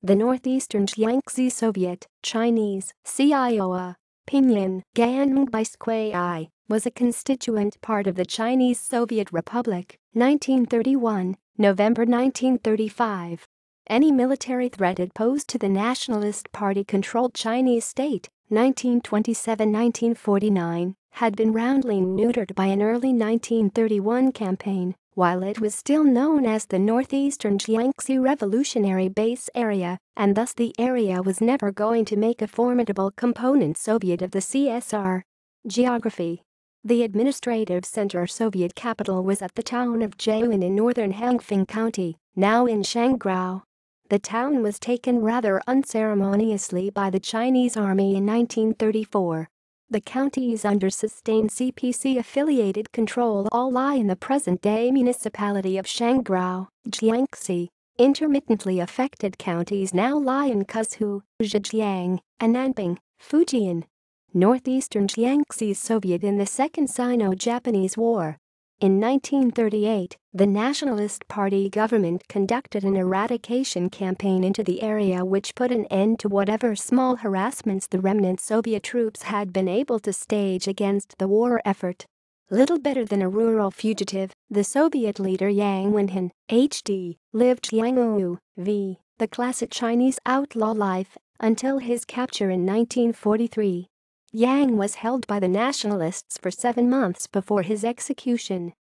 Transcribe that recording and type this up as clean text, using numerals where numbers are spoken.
The Northeastern Jiangxi Soviet, Chinese, CIOA, pinyin, Gàndōngběi Sūwéiāi, was a constituent part of the Chinese Soviet Republic, 1931, November 1935. Any military threat it posed to the Nationalist Party-controlled Chinese state, 1927-1949, had been roundly neutered by an early 1931 campaign, while it was still known as the Northeastern Jiangxi Revolutionary Base Area, and thus the area was never going to make a formidable component Soviet of the CSR. Geography. The administrative center Soviet capital was at the town of Jiuyun in northern Hangfeng County, now in Shangrao. The town was taken rather unceremoniously by the Chinese army in 1934. The counties under sustained CPC-affiliated control all lie in the present-day municipality of Shangrao, Jiangxi. Intermittently affected counties now lie in Kuzhou, Zhejiang, and Nanping, Fujian. Northeastern Jiangxi Soviet in the Second Sino-Japanese War. In 1938, the Nationalist Party government conducted an eradication campaign into the area which put an end to whatever small harassments the remnant Soviet troops had been able to stage against the war effort. Little better than a rural fugitive, the Soviet leader Yang Wenhan, H.D., lived Jianghu, v. the classic Chinese outlaw life, until his capture in 1943. Yang was held by the Nationalists for 7 months before his execution.